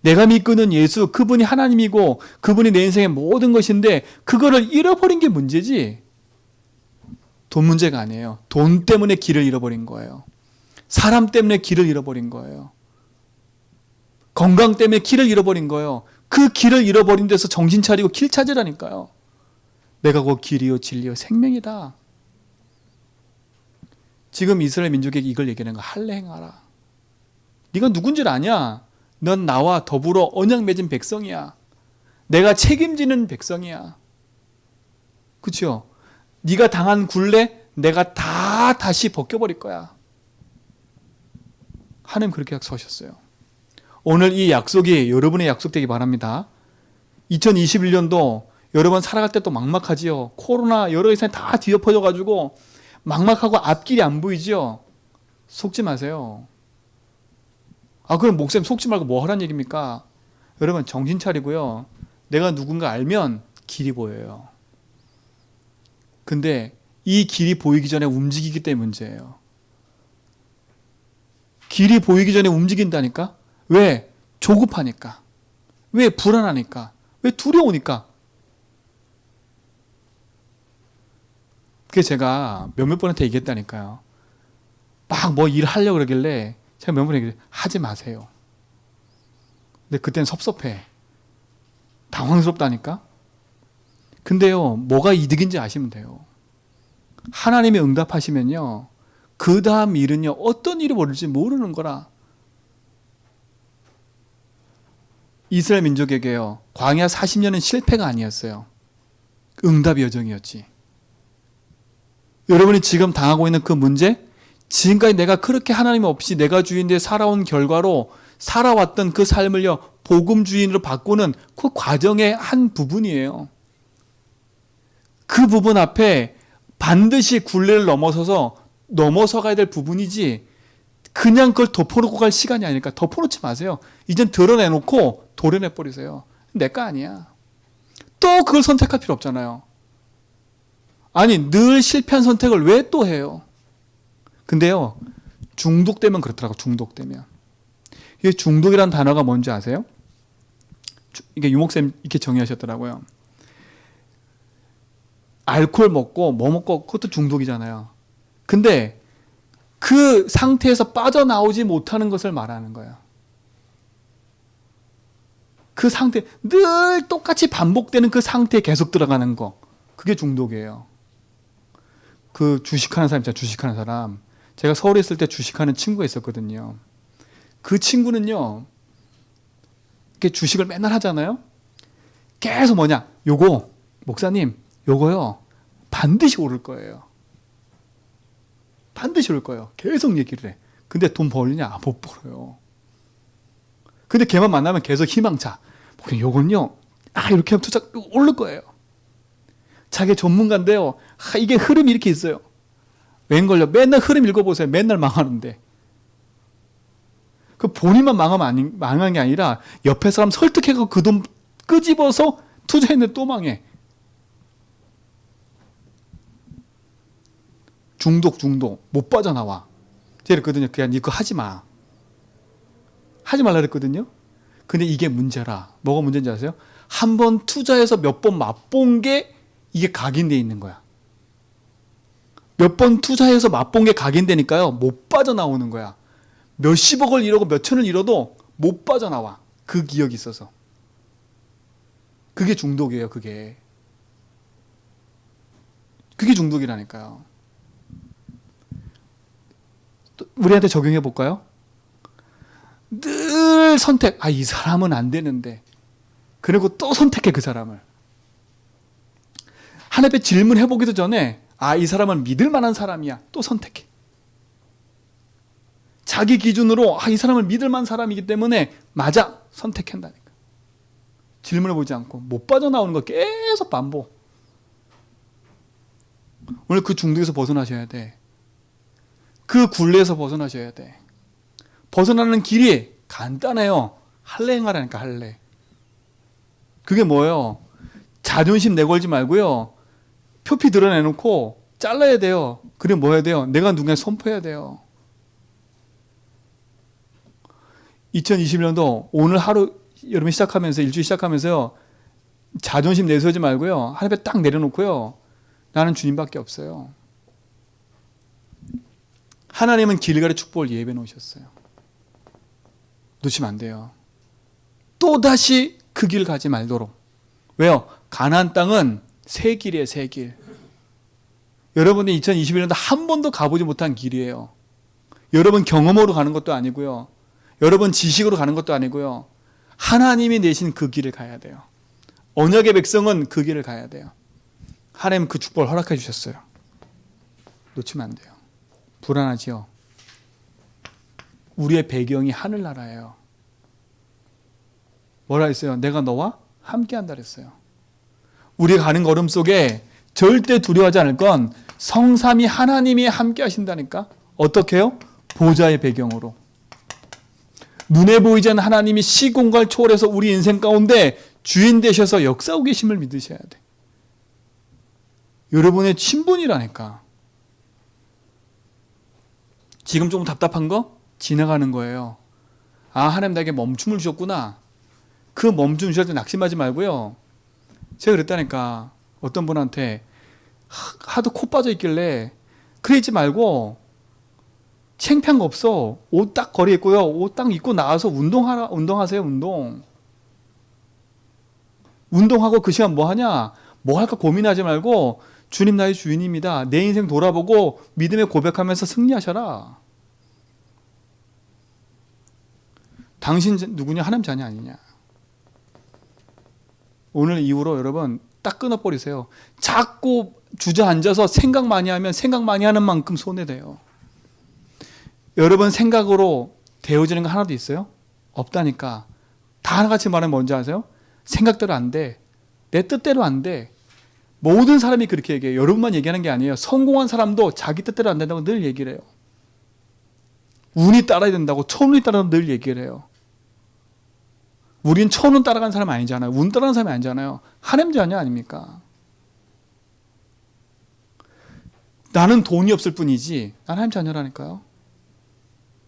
내가 믿고 있는 예수, 그분이 하나님이고 그분이 내 인생의 모든 것인데 그거를 잃어버린 게 문제지, 돈 문제가 아니에요. 돈 때문에 길을 잃어버린 거예요. 사람 때문에 길을 잃어버린 거예요. 건강 때문에 길을 잃어버린 거예요. 그 길을 잃어버린 데서 정신 차리고 길 찾으라니까요. 내가 곧 길이요 진리요 생명이다. 지금 이스라엘 민족에게 이걸 얘기하는 거야. 할례 행하라. 네가 누군지를 아냐? 넌 나와 더불어 언약 맺은 백성이야. 내가 책임지는 백성이야. 그렇죠? 네가 당한 굴레 내가 다 다시 벗겨버릴 거야. 하나님 그렇게 약속하셨어요. 오늘 이 약속이 여러분의 약속되기 바랍니다. 2021년도 여러분 살아갈 때 또 막막하지요. 코로나 여러 가지 다 뒤엎어져가지고 막막하고 앞길이 안 보이지요. 속지 마세요. 그럼 목사님 속지 말고 뭐 하라는 얘기입니까? 여러분 정신 차리고요. 내가 누군가 알면 길이 보여요. 근데 이 길이 보이기 전에 움직이기 때문에 문제예요. 길이 보이기 전에 움직인다니까? 왜? 조급하니까. 왜? 불안하니까. 왜? 두려우니까. 그게 제가 몇몇 분한테 얘기했다니까요. 막 뭐 일하려고 그러길래 제가 몇 번 얘기했어요. 하지 마세요. 근데 그때는 섭섭해. 당황스럽다니까. 근데요, 뭐가 이득인지 아시면 돼요. 하나님이 응답하시면요, 그 다음 일은요, 어떤 일이 벌어질지 모르는 거라. 이스라엘 민족에게요, 광야 40년은 실패가 아니었어요. 응답의 여정이었지. 여러분이 지금 당하고 있는 그 문제, 지금까지 내가 그렇게 하나님 없이 내가 주인데 살아온 결과로 살아왔던 그 삶을요, 복음 주인으로 바꾸는 그 과정의 한 부분이에요. 그 부분 앞에 반드시 굴레를 넘어서 가야 될 부분이지, 그냥 그걸 덮어놓고 갈 시간이 아니니까 덮어놓지 마세요. 이젠 드러내놓고 도려내버리세요. 내 거 아니야. 또 그걸 선택할 필요 없잖아요. 아니, 늘 실패한 선택을 왜 또 해요? 근데요, 중독되면 그렇더라고. 중독되면. 이게 중독이라는 단어가 뭔지 아세요? 이게 유목쌤 이렇게 정의하셨더라고요. 알코올 먹고 뭐 먹고 그것도 중독이잖아요. 근데 그 상태에서 빠져나오지 못하는 것을 말하는 거예요. 그 상태, 늘 똑같이 반복되는 그 상태에 계속 들어가는 거. 그게 중독이에요. 그 주식하는 사람 있잖아요. 주식하는 사람. 제가 서울에 있을 때 주식하는 친구가 있었거든요. 그 친구는요, 이렇게 주식을 맨날 하잖아요. 계속 뭐냐, 요거, 목사님, 요거요, 반드시 오를 거예요. 반드시 오를 거예요. 계속 얘기를 해. 근데 돈 벌리냐? 못 벌어요. 근데 걔만 만나면 계속 희망차. 요건요, 이렇게 하면 투자 오를 거예요. 자기 전문가인데요. 이게 흐름이 이렇게 있어요. 웬걸요? 맨날 흐름 읽어보세요. 맨날 망하는데. 그 본인만 망한 게 아니라 옆에 사람 설득해서 그 돈 끄집어서 투자했는데 또 망해. 중독. 못 빠져나와. 제가 그랬거든요. 그냥 니 그거 하지 마. 하지 말라 그랬거든요. 근데 이게 문제라. 뭐가 문제인지 아세요? 한 번 투자해서 몇 번 맛본 게 이게 각인되어 있는 거야. 몇 번 투자해서 맛본 게 각인되니까요. 못 빠져나오는 거야. 몇십억을 잃어도 몇천을 잃어도 못 빠져나와. 그 기억이 있어서. 그게 중독이에요. 그게 중독이라니까요. 또 우리한테 적용해 볼까요? 늘 선택. 이 사람은 안 되는데. 그리고 또 선택해, 그 사람을. 하나님께 질문해 보기도 전에 이 사람은 믿을 만한 사람이야. 또 선택해. 자기 기준으로 이 사람을 믿을 만한 사람이기 때문에 맞아. 선택한다니까. 질문해 보지 않고 못 빠져나오는 거 계속 반복. 오늘 그 중독에서 벗어나셔야 돼. 그 굴레에서 벗어나셔야 돼. 벗어나는 길이 간단해요. 할례 행하라니까, 할례. 그게 뭐예요? 자존심 내걸지 말고요. 표피 드러내놓고 잘라야 돼요. 그리고 뭐 해야 돼요? 내가 누군가 선포해야 돼요. 2021년도 오늘 하루, 여러분 시작하면서, 일주일 시작하면서요. 자존심 내세우지 말고요. 하늘 앞에 딱 내려놓고요. 나는 주님밖에 없어요. 하나님은 길갈의 축복을 예배해 놓으셨어요. 놓치면 안 돼요. 또다시 그 길 가지 말도록. 왜요? 가나안 땅은 새 길이에요, 새 길. 여러분이 2021년도 한 번도 가보지 못한 길이에요. 여러분 경험으로 가는 것도 아니고요. 여러분 지식으로 가는 것도 아니고요. 하나님이 내신 그 길을 가야 돼요. 언약의 백성은 그 길을 가야 돼요. 하나님 그 축복을 허락해 주셨어요. 놓치면 안 돼요. 불안하지요? 우리의 배경이 하늘나라예요. 뭐라 했어요? 내가 너와 함께 한다 그랬어요. 우리가 가는 걸음 속에 절대 두려워하지 않을 건 성삼위 하나님이 함께 하신다니까. 어떻게 해요? 보좌의 배경으로. 눈에 보이지 않는 하나님이 시공간을 초월해서 우리 인생 가운데 주인 되셔서 역사하고 계심을 믿으셔야 돼. 여러분의 친분이라니까. 지금 조금 답답한 거? 지나가는 거예요. 하나님 나에게 멈춤을 주셨구나. 그 멈춤 주실 때 낙심하지 말고요. 제가 그랬다니까. 어떤 분한테 하도 코 빠져 있길래 그래 있지 말고 창피한 거 없어. 옷 딱 거리에 있고요. 옷 딱 입고 나와서 운동하세요. 운동하고 그 시간 뭐 하냐? 뭐 할까 고민하지 말고 주님 나의 주인입니다. 내 인생 돌아보고 믿음의 고백하면서 승리하셔라. 당신 누구냐? 하나님 자녀 아니냐? 오늘 이후로 여러분 딱 끊어버리세요. 자꾸 주저앉아서 생각 많이 하면 생각 많이 하는 만큼 손해돼요. 여러분 생각으로 되어지는 거 하나도 있어요? 없다니까. 다 하나같이 말하면 뭔지 아세요? 생각대로 안 돼. 내 뜻대로 안 돼. 모든 사람이 그렇게 얘기해요. 여러분만 얘기하는 게 아니에요. 성공한 사람도 자기 뜻대로 안 된다고 늘 얘기를 해요. 운이 따라야 된다고 천운이 따라야 늘 얘기를 해요. 우린 천운 따라간 사람 아니잖아요. 운 따라간 사람이 아니잖아요. 하나님 자녀 아닙니까? 나는 돈이 없을 뿐이지 난 하나님 자녀라니까요.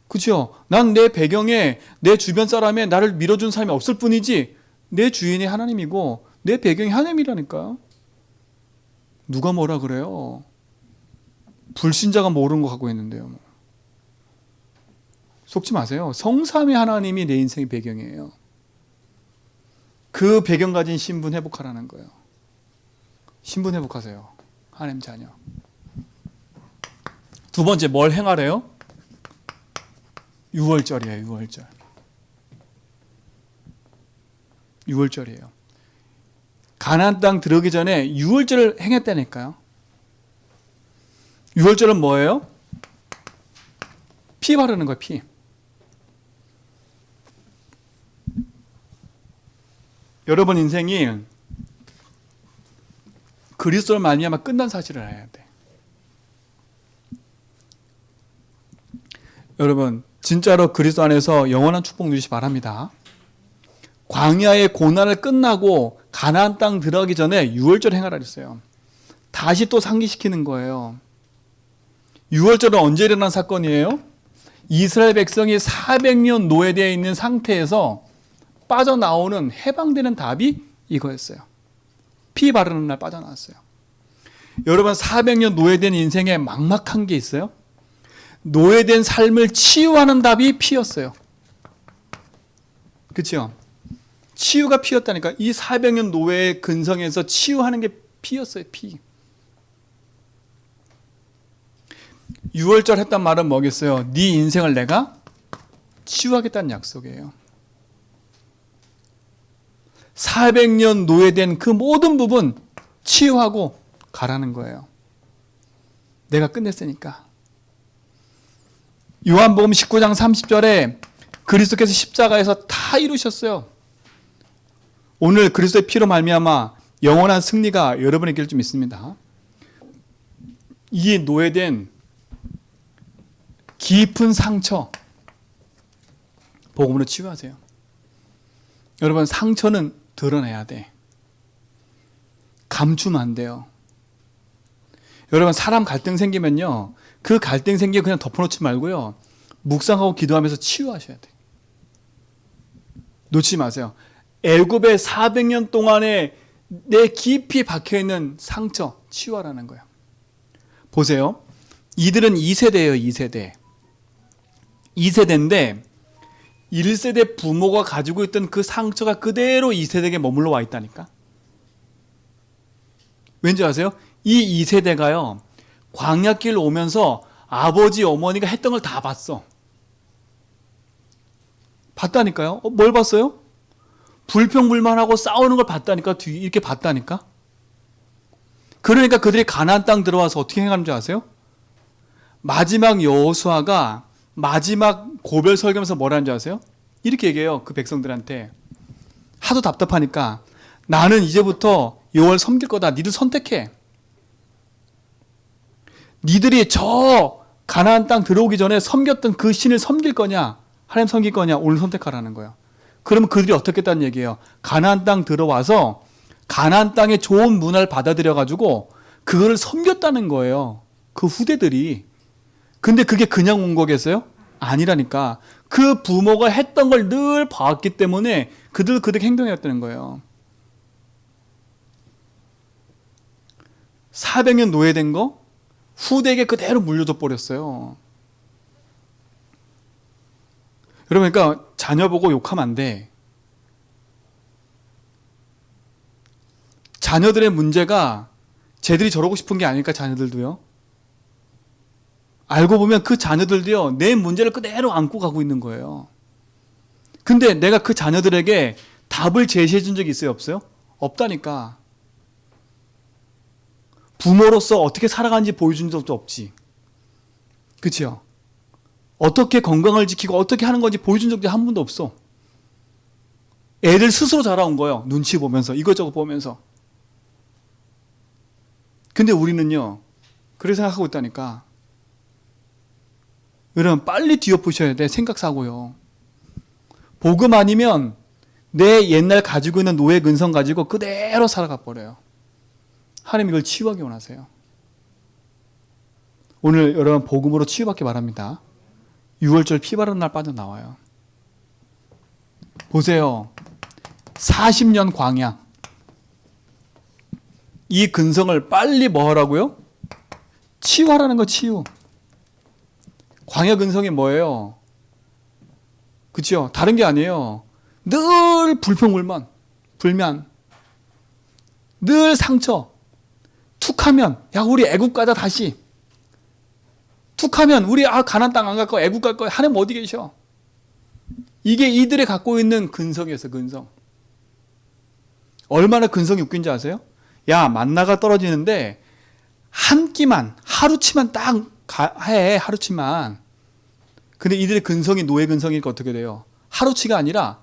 그렇죠? 난 내 배경에 내 주변 사람에 나를 밀어준 사람이 없을 뿐이지 내 주인이 하나님이고 내 배경이 하나님이라니까요. 누가 뭐라 그래요? 불신자가 모르는 거 갖고 있는데요. 속지 마세요. 성삼위 하나님이 내 인생의 배경이에요. 그 배경 가진 신분 회복하라는 거예요. 신분 회복하세요. 하나님 자녀. 두 번째 뭘 행하래요? 유월절이에요. 유월절. 유월절이에요. 가나안 땅 들어오기 전에 유월절을 행했다니까요. 유월절은 뭐예요? 피 바르는 거예요. 피. 여러분 인생이 그리스도로 말미암아 끝난 사실을 알아야 돼. 여러분 진짜로 그리스도 안에서 영원한 축복 누리시기 바랍니다. 광야의 고난을 끝나고 가나안 땅 들어가기 전에 유월절 행하라 그랬어요. 다시 또 상기시키는 거예요. 유월절은 언제 일어난 사건이에요? 이스라엘 백성이 400년 노예되어 있는 상태에서 빠져나오는 해방되는 답이 이거였어요. 피 바르는 날 빠져나왔어요. 여러분 400년 노예된 인생에 막막한 게 있어요? 노예된 삶을 치유하는 답이 피였어요. 그렇죠? 치유가 피였다니까. 이 400년 노예의 근성에서 치유하는 게 피였어요. 피. 유월절 했단 말은 뭐겠어요? 네 인생을 내가 치유하겠다는 약속이에요. 400년 노예된 그 모든 부분 치유하고 가라는 거예요. 내가 끝냈으니까. 요한복음 19장 30절에 그리스도께서 십자가에서 다 이루셨어요. 오늘 그리스도의 피로 말미암아 영원한 승리가 여러분에게 길 좀 있습니다. 이 노예된 깊은 상처 복음으로 치유하세요. 여러분 상처는 드러내야 돼. 감추면 안 돼요. 여러분 사람 갈등 생기면요, 그 갈등 생기면 그냥 덮어놓지 말고요, 묵상하고 기도하면서 치유하셔야 돼. 놓치지 마세요. 애굽의 400년 동안에 내 깊이 박혀있는 상처 치유하라는 거예요. 보세요. 이들은 2세대예요. 2세대. 2세대인데 1세대 부모가 가지고 있던 그 상처가 그대로 2세대에게 머물러 와 있다니까. 왠지 아세요? 이 2세대가요, 광야길 오면서 아버지 어머니가 했던 걸 다 봤어. 봤다니까요. 뭘 봤어요? 불평불만하고 싸우는 걸 봤다니까. 이렇게 봤다니까. 그러니까 그들이 가나안 땅 들어와서 어떻게 행하는 줄 아세요? 마지막 여호수아가 마지막 고별 설교하면서 뭐라는 줄 아세요? 이렇게 얘기해요. 그 백성들한테. 하도 답답하니까 나는 이제부터 여호와를 섬길 거다. 니들 선택해. 니들이 저 가나안 땅 들어오기 전에 섬겼던 그 신을 섬길 거냐, 하나님 섬길 거냐, 오늘 선택하라는 거예요. 그러면 그들이 어떻게 했다는 얘기예요? 가나안 땅 들어와서 가나안 땅의 좋은 문화를 받아들여 가지고 그거를 섬겼다는 거예요. 그 후대들이. 근데 그게 그냥 온 거겠어요? 아니라니까. 그 부모가 했던 걸 늘 봐왔기 때문에 그들의 행동이었다는 거예요. 400년 노예된 거 후대에게 그대로 물려줘 버렸어요. 여러분, 그러니까 자녀 보고 욕하면 안 돼. 자녀들의 문제가 쟤들이 저러고 싶은 게 아닐까. 자녀들도요. 알고 보면 그 자녀들도요, 내 문제를 그대로 안고 가고 있는 거예요. 근데 내가 그 자녀들에게 답을 제시해 준 적이 있어요? 없어요? 없다니까. 부모로서 어떻게 살아가는지 보여준 적도 없지. 그치요? 어떻게 건강을 지키고 어떻게 하는 건지 보여준 적도 한 번도 없어. 애들 스스로 자라온 거예요. 눈치 보면서, 이것저것 보면서. 근데 우리는요, 그렇게 생각하고 있다니까. 여러분, 빨리 뒤엎으셔야 돼. 생각사고요. 복음 아니면 내 옛날 가지고 있는 노예 근성 가지고 그대로 살아가 버려요. 하나님 이걸 치유하기 원하세요. 오늘 여러분 복음으로 치유받기 바랍니다. 6월절 피 바르는 날 빠져나와요. 보세요. 40년 광야. 이 근성을 빨리 뭐 하라고요? 치유하라는 거, 치유. 광야 근성이 뭐예요? 그렇죠? 다른 게 아니에요. 늘 불평불만, 불만, 늘 상처. 툭하면 야 우리 애국 가자 다시. 툭하면 우리 가나안 땅 안 갈 거야, 애국 갈 거야. 하나님 어디 계셔? 이게 이들이 갖고 있는 근성이었어요. 근성. 얼마나 근성이 웃긴지 아세요? 야 만나가 떨어지는데 한 끼만 하루치만 딱 해, 하루치만. 근데 이들의 근성이 노예 근성이니까 어떻게 돼요? 하루치가 아니라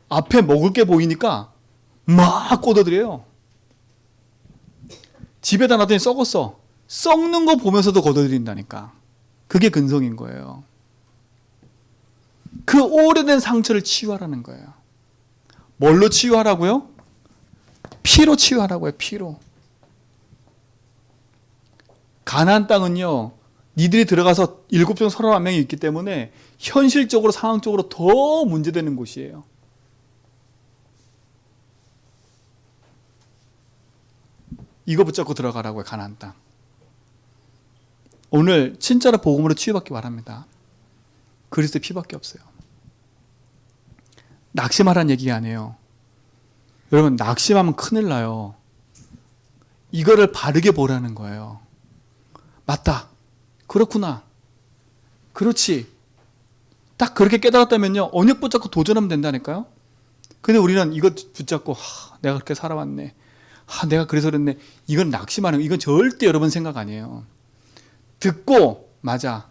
앞에 먹을 게 보이니까 막 걷어들여요. 집에다 놔두니 썩었어. 썩는 거 보면서도 걷어들인다니까. 그게 근성인 거예요. 그 오래된 상처를 치유하라는 거예요. 뭘로 치유하라고요? 피로 치유하라고요. 피로. 가나안 땅은요, 니들이 들어가서 7종 31명이 있기 때문에 현실적으로 상황적으로 더 문제되는 곳이에요. 이거 붙잡고 들어가라고요. 가나안 땅. 오늘 진짜로 복음으로 치유받기 바랍니다. 그리스도의 피밖에 없어요. 낙심하라는 얘기가 아니에요. 여러분 낙심하면 큰일 나요. 이거를 바르게 보라는 거예요. 맞다. 그렇구나. 그렇지. 딱 그렇게 깨달았다면요. 언약 붙잡고 도전하면 된다니까요. 근데 우리는 이거 붙잡고 내가 그렇게 살아왔네. 내가 그래서 그랬네. 이건 낙심하는 거. 이건 절대 여러분 생각 아니에요. 듣고 맞아.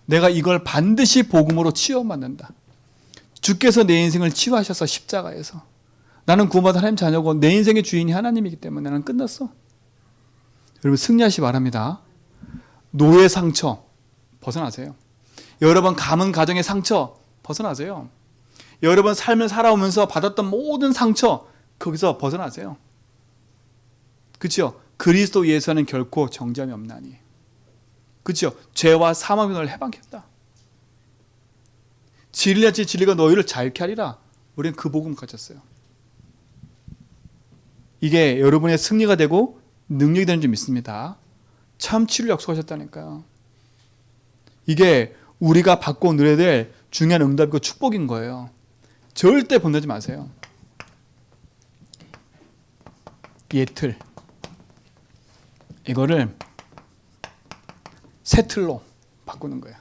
내가 이걸 반드시 복음으로 치유받는다. 주께서 내 인생을 치유하셔서 십자가에서. 나는 구원받은 하나님 자녀고 내 인생의 주인이 하나님이기 때문에 나는 끝났어. 여러분 승리하시기 바랍니다. 노예 상처 벗어나세요. 여러분 가문 가정의 상처 벗어나세요. 여러분 삶을 살아오면서 받았던 모든 상처 거기서 벗어나세요. 그렇죠? 그리스도 예수는 결코 정죄함이 없나니. 그렇죠? 죄와 사망이 너를 해방했다. 진리라 진리가 너희를 자유케 하리라. 우리는 그 복음 가졌어요. 이게 여러분의 승리가 되고 능력이 되는 줄 믿습니다. 참 치유를 약속하셨다니까요. 이게 우리가 받고 누려야 될 중요한 응답이고 축복인 거예요. 절대 번내지 마세요. 예틀 이거를 새 틀로 바꾸는 거예요.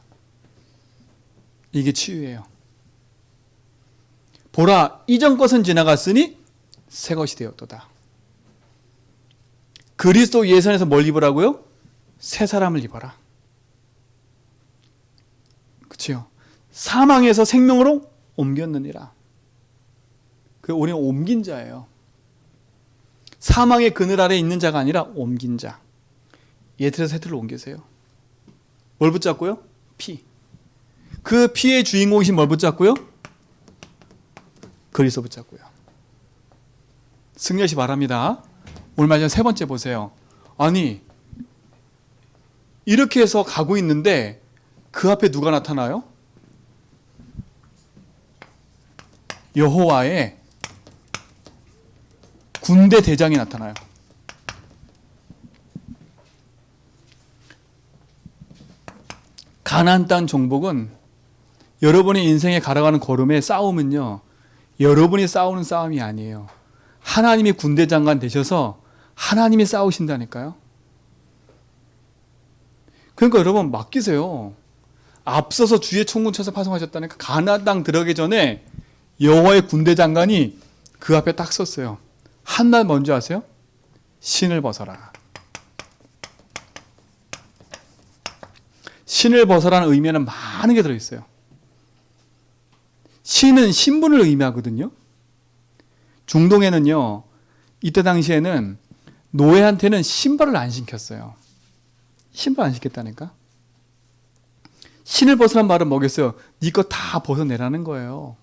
이게 치유예요. 보라 이전 것은 지나갔으니 새 것이 되었도다. 그리스도 예수 안에서 뭘 입으라고요? 새 사람을 입어라. 그렇죠? 사망에서 생명으로 옮겼느니라. 우리는 옮긴 자예요. 사망의 그늘 아래 있는 자가 아니라 옮긴 자. 예틀에서 새 틀로 옮기세요. 뭘 붙잡고요? 피. 그 피의 주인공이신 뭘 붙잡고요? 그리스도 붙잡고요. 승리하시 바랍니다. 오늘 마지막 세 번째 보세요. 아니 이렇게 해서 가고 있는데 그 앞에 누가 나타나요? 여호와의 군대 대장이 나타나요. 가나안 땅 정복은 여러분의 인생에 걸어가는 걸음의 싸움은요. 여러분이 싸우는 싸움이 아니에요. 하나님이 군대 장관 되셔서 하나님이 싸우신다니까요. 그러니까 여러분 맡기세요. 앞서서 주의 총군 쳐서 파송하셨다니까. 가나안 땅 들어가기 전에 여호와의 군대 장관이 그 앞에 딱 섰어요. 한 말 뭔지 아세요? 신을 벗어라. 신을 벗어라는 의미에는 많은 게 들어있어요. 신은 신분을 의미하거든요. 중동에는요. 이때 당시에는 노예한테는 신발을 안 신겼어요. 신발 안 신겼다니까. 신을 벗으란 말은 뭐겠어요? 네 거 다 벗어내라는 거예요.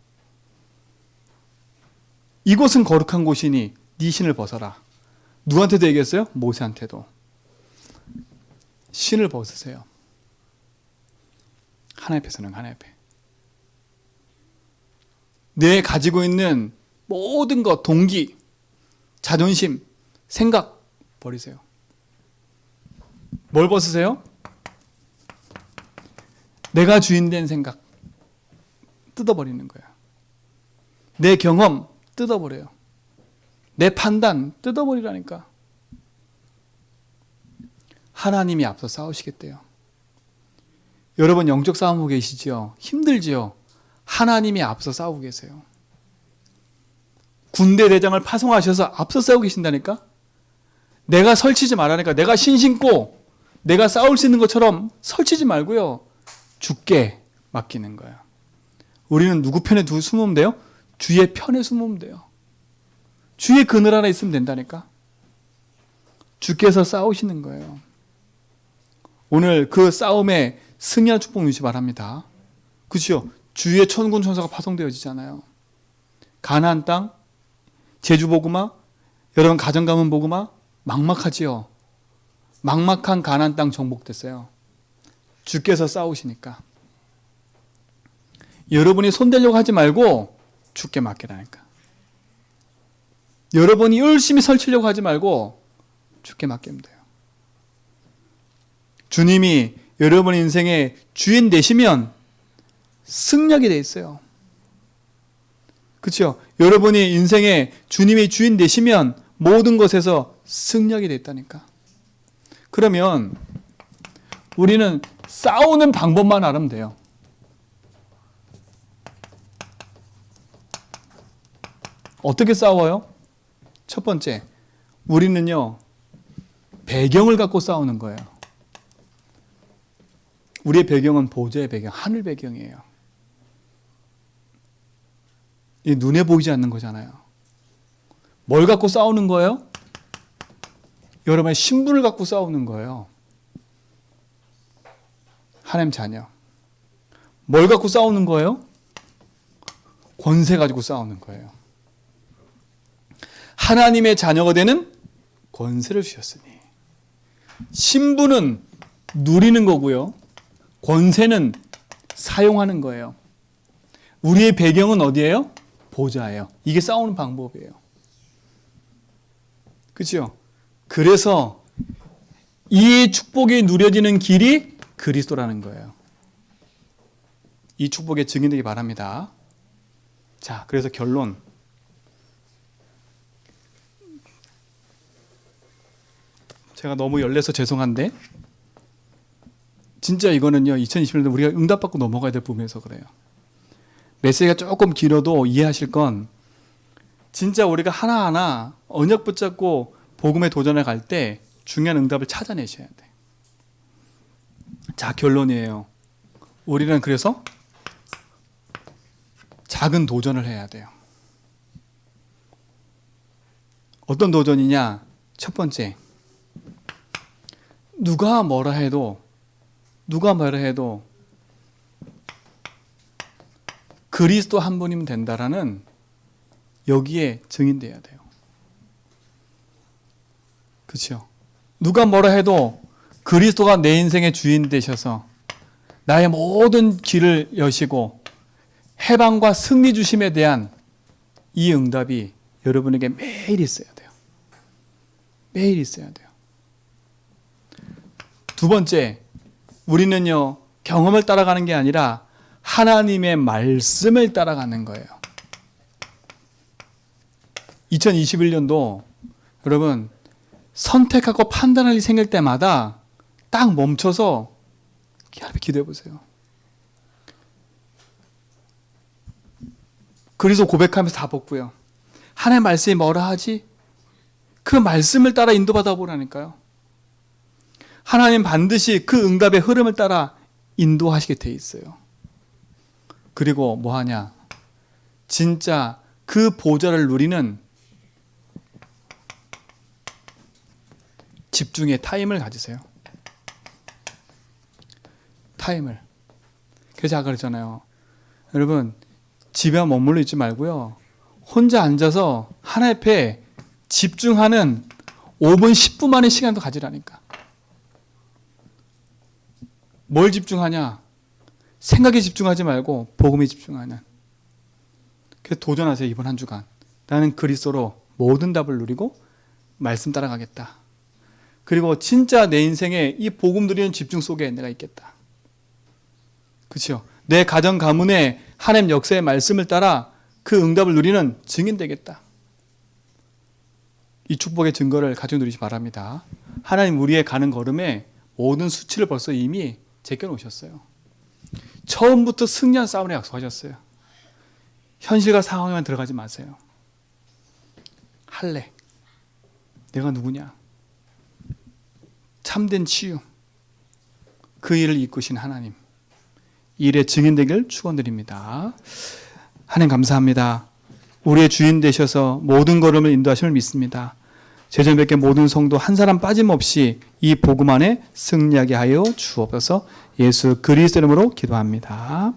이곳은 거룩한 곳이니 네 신을 벗어라. 누구한테도 얘기했어요? 모세한테도. 신을 벗으세요. 하나님 앞에서는 하나님 앞에. 내 가지고 있는 모든 것, 동기, 자존심, 생각 버리세요. 뭘 벗으세요? 내가 주인 된 생각 뜯어버리는 거예요. 내 경험 뜯어버려요. 내 판단 뜯어버리라니까. 하나님이 앞서 싸우시겠대요. 여러분 영적 싸움하고 계시지요? 힘들지요? 하나님이 앞서 싸우고 계세요. 군대 대장을 파송하셔서 앞서 싸우고 계신다니까? 내가 설치지 말라니까. 내가 신신고 내가 싸울 수 있는 것처럼 설치지 말고요. 주께 맡기는 거예요. 우리는 누구 편에 숨으면 돼요? 주의 편에 숨으면 돼요. 주의 그늘 안에 있으면 된다니까. 주께서 싸우시는 거예요. 오늘 그 싸움에 승리한 축복 누리시 바랍니다. 그렇죠? 주의 천군 천사가 파송되어지잖아요. 가나안 땅, 제주 복음화, 여러분 가정 가문 복음화 막막하지요. 막막한 가나안 땅 정복됐어요. 주께서 싸우시니까. 여러분이 손대려고 하지 말고 주께 맡기라니까. 여러분이 열심히 설치려고 하지 말고 주께 맡기면 돼요. 주님이 여러분 인생의 주인 되시면 승리하게 돼 있어요. 그렇죠? 여러분이 인생의 주님이 주인 되시면 모든 것에서 승리하게 돼 있다니까. 그러면 우리는 싸우는 방법만 알면 돼요. 어떻게 싸워요? 첫 번째, 우리는요, 배경을 갖고 싸우는 거예요. 우리의 배경은 보좌의 배경, 하늘 배경이에요. 이 눈에 보이지 않는 거잖아요. 뭘 갖고 싸우는 거예요? 여러분의 신분을 갖고 싸우는 거예요. 하나님 자녀. 뭘 갖고 싸우는 거예요? 권세 가지고 싸우는 거예요. 하나님의 자녀가 되는 권세를 주셨으니. 신분은 누리는 거고요. 권세는 사용하는 거예요. 우리의 배경은 어디예요? 보좌예요. 이게 싸우는 방법이에요. 그렇죠? 그래서 이 축복이 누려지는 길이 그리스도라는 거예요. 이 축복의 증인되기 바랍니다. 자, 그래서 결론. 제가 너무 열내서 죄송한데 진짜 이거는요 2021년도 우리가 응답받고 넘어가야 될 부분에서 그래요. 메시지가 조금 길어도 이해하실 건 진짜 우리가 하나하나 언약 붙잡고 복음에 도전해 갈 때 중요한 응답을 찾아내셔야 돼. 자, 결론이에요. 우리는 그래서 작은 도전을 해야 돼요. 어떤 도전이냐? 첫 번째, 누가 뭐라 해도 그리스도 한 분이면 된다라는 여기에 증인돼야 돼요. 그렇죠? 누가 뭐라 해도 그리스도가 내 인생의 주인 되셔서 나의 모든 길을 여시고 해방과 승리 주심에 대한 이 응답이 여러분에게 매일 있어야 돼요. 매일 있어야 돼요. 두 번째, 우리는요 경험을 따라가는 게 아니라 하나님의 말씀을 따라가는 거예요. 2021년도 여러분 선택하고 판단할 일이 생길 때마다 딱 멈춰서 기도해 보세요. 그래서 고백하면서 다 벗고요. 하나님의 말씀이 뭐라 하지? 그 말씀을 따라 인도받아 보라니까요. 하나님 반드시 그 응답의 흐름을 따라 인도하시게 돼 있어요. 그리고 뭐 하냐? 진짜 그 보좌를 누리는 집중의 타임을 가지세요. 타임을. 그래서 제가 그랬잖아요. 여러분 집에 머물러 있지 말고요. 혼자 앉아서 하나 앞에 집중하는 5분, 10분만의 시간도 가지라니까. 뭘 집중하냐? 생각에 집중하지 말고 복음에 집중하는. 그래서 도전하세요. 이번 한 주간. 나는 그리스도로 모든 답을 누리고 말씀 따라가겠다. 그리고 진짜 내 인생에 이 복음 드리는 집중 속에 내가 있겠다. 그렇죠? 내 가정 가문에 하나님 역사의 말씀을 따라 그 응답을 누리는 증인 되겠다. 이 축복의 증거를 가지고 누리시 바랍니다. 하나님 우리의 가는 걸음에 모든 수치를 벌써 이미 제껴놓으셨어요. 처음부터 승리한 싸움을 약속하셨어요. 현실과 상황에만 들어가지 마세요. 할래. 내가 누구냐? 참된 치유. 그 일을 이끄신 하나님. 이 일의 증인 되기를 축원드립니다. 하나님 감사합니다. 우리의 주인 되셔서 모든 걸음을 인도하심을 믿습니다. 제전백계 모든 성도 한 사람 빠짐없이 이 복음 안에 승리하게 하여 주옵소서. 예수 그리스도 이름으로 기도합니다.